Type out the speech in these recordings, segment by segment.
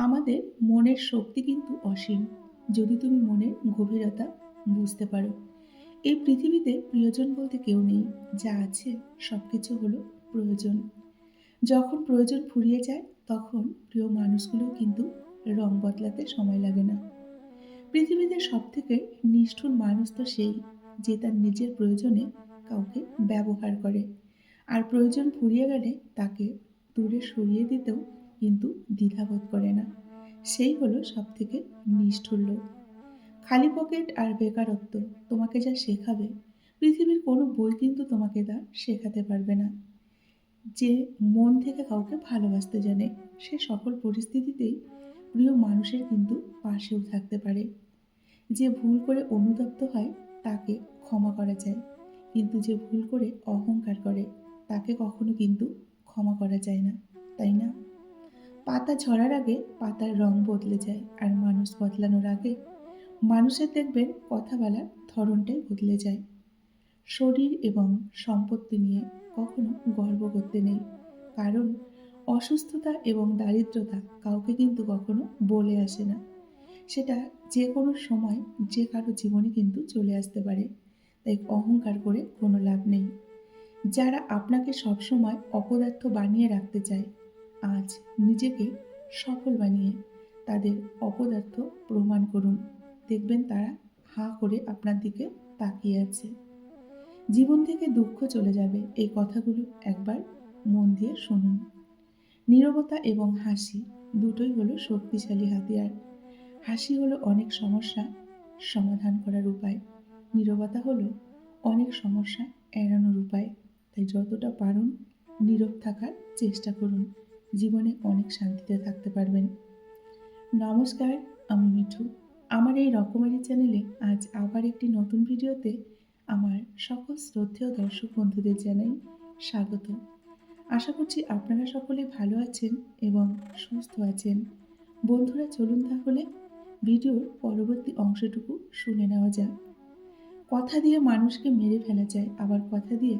আমাদের মনের শক্তি কিন্তু অসীম, যদি তুমি মনের গভীরতা বুঝতে পারো। এই পৃথিবীতে প্রিয়জন বলতে কেউ নেই, যা আছে সবকিছু হলো প্রয়োজন। যখন প্রয়োজন ফুরিয়ে যায়, তখন প্রিয় মানুষগুলো কিন্তু রং বদলাতে সময় লাগে না। পৃথিবীতে সবথেকে নিষ্ঠুর মানুষ তো সেই, যে তার নিজের প্রয়োজনে কাউকে ব্যবহার করে, আর প্রয়োজন ফুরিয়ে গেলে তাকে দূরে সরিয়ে দিতেও কিন্তু দ্বিধাবোধ করে না। সেই হলো সবথেকে নিষ্ঠুর লোক। খালি পকেট আর বেকারত্ব তোমাকে যা শেখাবে, পৃথিবীর কোনো বই কিন্তু তোমাকে তা শেখাতে পারবে না। যে মন থেকে কাউকে ভালোবাসতে জানে, সে সকল পরিস্থিতিতেই প্রিয় মানুষের কিন্তু পাশেও থাকতে পারে। যে ভুল করে অনুতপ্ত হয়, তাকে ক্ষমা করা যায়, কিন্তু যে ভুল করে অহংকার করে, তাকে কখনো কিন্তু ক্ষমা করা যায় না, তাই না? পাতা ঝরার আগে পাতার রং বদলে যায়, আর মানুষ বদলানোর আগে মানুষের দেখবেন কথা বলার ধরনটাই বদলে যায়। শরীর এবং সম্পত্তি নিয়ে কখনো গর্ব করতে নেই, কারণ অসুস্থতা এবং দারিদ্রতা কাউকে কিন্তু কখনো বলে আসে না। সেটা যে কোনো সময় যে কারো জীবনে কিন্তু চলে আসতে পারে। তাই অহংকার করে কোনো লাভ নেই। যারা আপনাকে সবসময় অপদার্থ বানিয়ে রাখতে চায়, আজ নিজেকে সফল বানিয়ে তাদের অপদার্থ প্রমাণ করুন। দেখবেন তারা হাঁ করে আপনার দিকে তাকিয়ে আছে। জীবন থেকে দুঃখ চলে যাবে, এই কথাগুলো একবার মন দিয়ে শুনুন। নীরবতা এবং হাসি দুটোই হলো শক্তিশালী হাতিয়ার। হাসি হলো অনেক সমস্যা সমাধান করার উপায়। নীরবতা হলো অনেক সমস্যা এড়ানোর উপায়। তাই যতটা পারুন নীরব থাকার চেষ্টা করুন। জীবনে অনেক শান্তিতে থাকতে পারবেন। নমস্কার, আমি মিঠু। আমার এই রকমারি চ্যানেলে আজ আবার একটি নতুন ভিডিওতে আমার সকল শ্রদ্ধেয় দর্শক বন্ধুদের জানাই স্বাগত। আশা করছি আপনারা সকলে ভালো আছেন এবং সুস্থ আছেন। বন্ধুরা, চলুন তাহলে ভিডিওর পরবর্তী অংশটুকু শুনে নেওয়া যাক। কথা দিয়ে মানুষকে মেরে ফেলা যায়, আবার কথা দিয়ে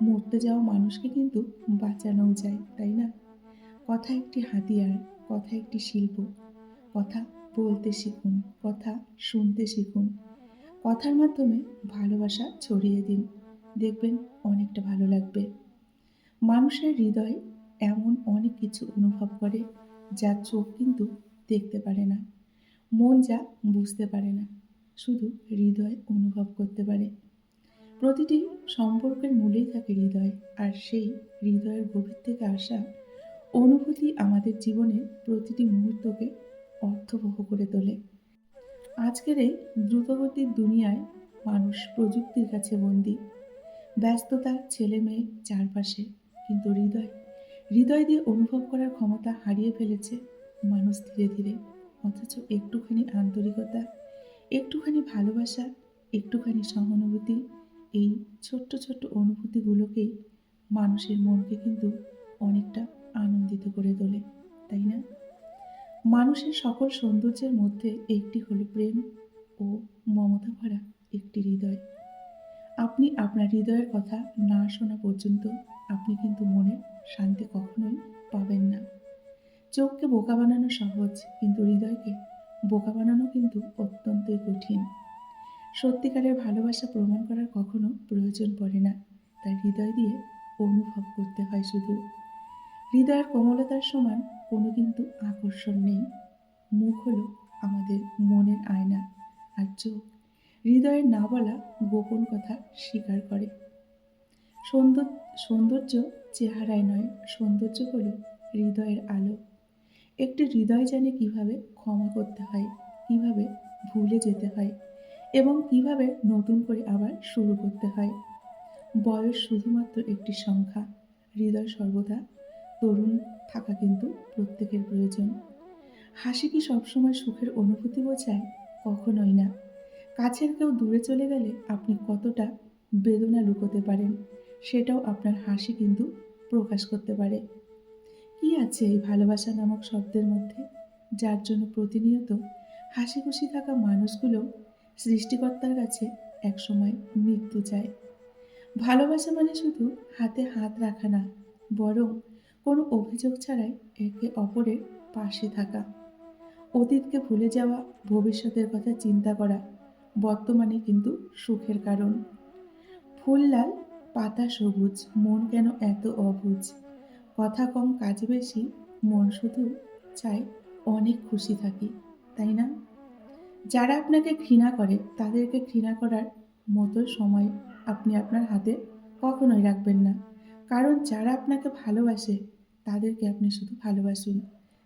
মরতে যাওয়া মানুষকে কিন্তু বাঁচানোও যায়, তাই না? কথা একটি হাতিয়ার, কথা একটি শিল্প। কথা বলতে শিখুন, কথা শুনতে শিখুন। কথার মাধ্যমে ভালোবাসা ছড়িয়ে দিন, দেখবেন অনেকটা ভালো লাগবে। মানুষের হৃদয় এমন অনেক কিছু অনুভব করে, যা চোখ কিন্তু দেখতে পারে না। মন যা বুঝতে পারে না, শুধু হৃদয় অনুভব করতে পারে। প্রতিটি সম্পর্কের মূলেই থাকে হৃদয়, আর সেই হৃদয়ের গভীর থেকে আসা অনুভূতি আমাদের জীবনের প্রতিটি মুহূর্তকে অর্থবহ করে তোলে। আজকের এই দ্রুতগতির দুনিয়ায় মানুষ প্রযুক্তির কাছে বন্দী। ব্যস্ততা, ছেলে মেয়ে চারপাশে, কিন্তু হৃদয় দিয়ে অনুভব করার ক্ষমতা হারিয়ে ফেলেছে মানুষ ধীরে ধীরে। অথচ একটুখানি আন্তরিকতা, একটুখানি ভালোবাসা, একটুখানি সহানুভূতি, এই ছোট্ট ছোট্ট অনুভূতিগুলোকেই মানুষের মনকে কিন্তু অনেকটা আনন্দিত করে তোলে, তাই না? মানুষের সকল সৌন্দর্যের মধ্যে একটি হলো প্রেম ও মমতা ভরা একটি হৃদয়। আপনি আপনার হৃদয়ের কথা না শোনা পর্যন্ত আপনি কিন্তু মনের শান্তি কখনোই পাবেন না। চোখকে বোকা বানানো সহজ, কিন্তু হৃদয়কে বোকা বানানো কিন্তু অত্যন্তই কঠিন। সত্যিকারের ভালোবাসা প্রমাণ করার কখনো প্রয়োজন পড়ে না, তাই হৃদয় দিয়ে অনুভব করতে হয় শুধু। হৃদয়ের কোমলতার সমান কোনো কিন্তু আকর্ষণ নেই। মুখ হলো আমাদের মনের আয়না, আর চোখ হৃদয়ের না বলা গোপন কথা স্বীকার করে। সৌন্দর্য চেহারায় নয়, সৌন্দর্য হলো হৃদয়ের আলো। একটি হৃদয় জানে কিভাবে ক্ষমা করতে হয়, কিভাবে ভুলে যেতে হয়, এবং কিভাবে নতুন করে আবার শুরু করতে হয়। বয়স শুধুমাত্র একটি সংখ্যা, হৃদয় সর্বদা তরুণ থাকা কিন্তু প্রত্যেকের প্রয়োজন। হাসি কি সবসময় সুখের অনুভূতি বোঝায়? কখনোই না। কাছের কেউ দূরে চলে গেলে আপনি কতটা বেদনা লুকোতে পারেন, সেটাও আপনার হাসি কিন্তু প্রকাশ করতে পারে। কি আছে এই ভালোবাসা নামক শব্দের মধ্যে, যার জন্য প্রতিনিয়ত হাসি খুশি থাকা মানুষগুলো সৃষ্টিকর্তার কাছে একসময় মৃত্যু চায়। ভালোবাসা মানে শুধু হাতে হাত রাখা না, বরং কোনো অভিযোগ ছাড়াই একে অপরের পাশে থাকা। অতীতকে ভুলে যাওয়া, ভবিষ্যতের কথা চিন্তা করা বর্তমানে কিন্তু সুখের কারণ। ফুল লাল, পাতা সবুজ, মন কেন এত অবুঝ? কথা কম কাজ বেশি, মন শুধু চায় অনেক খুশি থাকি, তাই না? যারা আপনাকে ঘৃণা করে তাদেরকে ঘৃণা করার মতো সময় আপনি আপনার হাতে কখনোই রাখবেন না। কারণ যারা আপনাকে ভালোবাসে তাদেরকে আপনি শুধু ভালোবাসুন।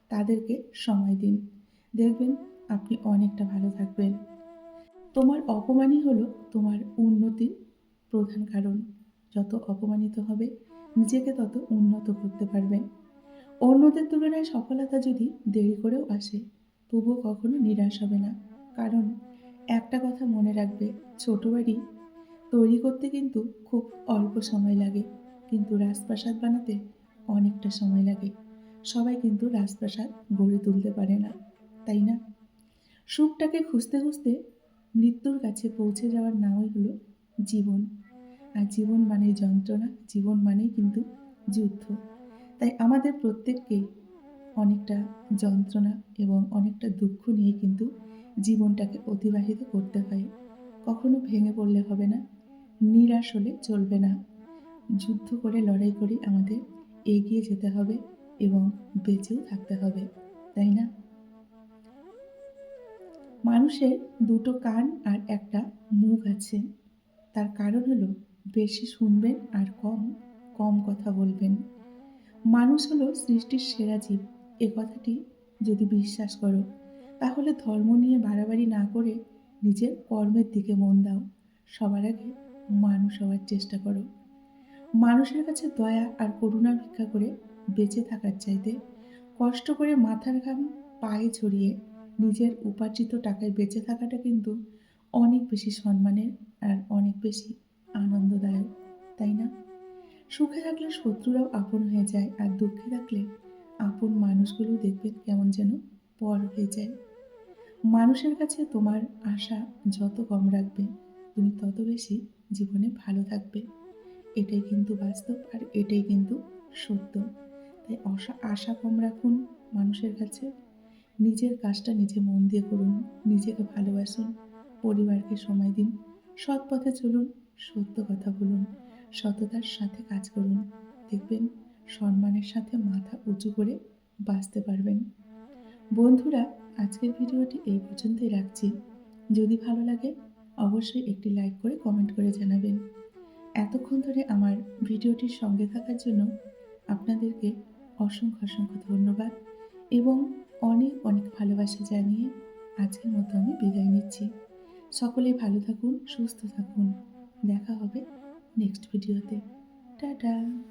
তাদেরকে সময় দিন। দেখবেন আপনি অনেকটা ভালো থাকবেন। তোমার অপমানই হলো তোমার উন্নতির প্রধান কারণ। যত অপমানিত হবে নিজেকে তত উন্নত করতে পারবেন। অন্যদের তুলনায় সফলতা যদি দেরি করেও আসে, তবুও কখনো নিরাশ হবে না। কারণ একটা কথা মনে রাখবে, ছোট বাড়ি তৈরি করতে কিন্তু খুব অল্প সময় লাগে। কিন্তু রাজপ্রাসাদ বানাতে অনেকটা সময় লাগে। সবাই কিন্তু রাজপ্রাসাদ গড়ে তুলতে পারে না, তাই না? সুখটাকে খুঁজতে, খুঁজতে মৃত্যুর কাছে পৌঁছে যাওয়ার নামই হলো জীবন। আর জীবন মানেই যন্ত্রণা, জীবন মানেই কিন্তু যুদ্ধ। তাই আমাদের প্রত্যেককেই অনেকটা যন্ত্রণা এবং অনেকটা দুঃখ নিয়ে কিন্তু জীবনটাকে অতিবাহিত করতে হয়। কখনো ভেঙে পড়লে হবে না, নিরাশ হলে চলবে না। যুদ্ধ করে লড়াই করে আমাদের এগিয়ে যেতে হবে এবং বেঁচেও থাকতে হবে, তাই না? মানুষের দুটো কান আর একটা মুখ আছে। তার কারণ হলো বেশি শুনবেন আর কম, কম কথা বলবেন। মানুষ হলো সৃষ্টির সেরা জীব। এ কথাটি যদি বিশ্বাস করো, তাহলে ধর্ম নিয়ে বাড়াবাড়ি না করে নিজের কর্মের দিকে মন দাও। সবার আগে মানুষ হওয়ার চেষ্টা করো। মানুষের কাছে দয়া আর করুণা ভিক্ষা করে বেঁচে থাকার চাইতে কষ্ট করে মাথার ঘাম পায়ে ঝরিয়ে নিজের উপার্জিত টাকায় বেঁচে থাকাটা কিন্তু অনেক বেশি সম্মানের আর অনেক বেশি আনন্দদায়ক, তাই না? সুখে থাকলে শত্রুরাও আপন হয়ে যায় আর দুঃখে থাকলে আপন মানুষগুলো দেখবেন কেমন যেন পর হয়ে যায়। মানুষের কাছে তোমার আশা যত কম রাখবে তুমি তত বেশি জীবনে ভালো থাকবে। এটাই কিন্তু বাস্তব আর এটাই কিন্তু সত্য। তাই আশা কম রাখুন মানুষের কাছে। নিজের কাজটা নিজে মন দিয়ে করুন, নিজেকে ভালোবাসুন, পরিবারকে সময় দিন, সৎ পথে চলুন, সত্য কথা বলুন, সততার সাথে কাজ করুন। দেখবেন সম্মানের সাথে মাথা উঁচু করে বাঁচতে পারবেন। বন্ধুরা, আজকের ভিডিওটি এই পর্যন্তই রাখছি। যদি ভালো লাগে অবশ্যই একটি লাইক করে কমেন্ট করে জানাবেন। এতক্ষণ ধরে আমার ভিডিওটির সঙ্গে থাকার জন্য আপনাদেরকে অসংখ্য অসংখ্য ধন্যবাদ এবং অনেক অনেক ভালোবাসা জানিয়ে আজকের মতো আমি বিদায় নিচ্ছি। সকলেই ভালো থাকুন, সুস্থ থাকুন। দেখা হবে নেক্সট ভিডিওতে। টাটা।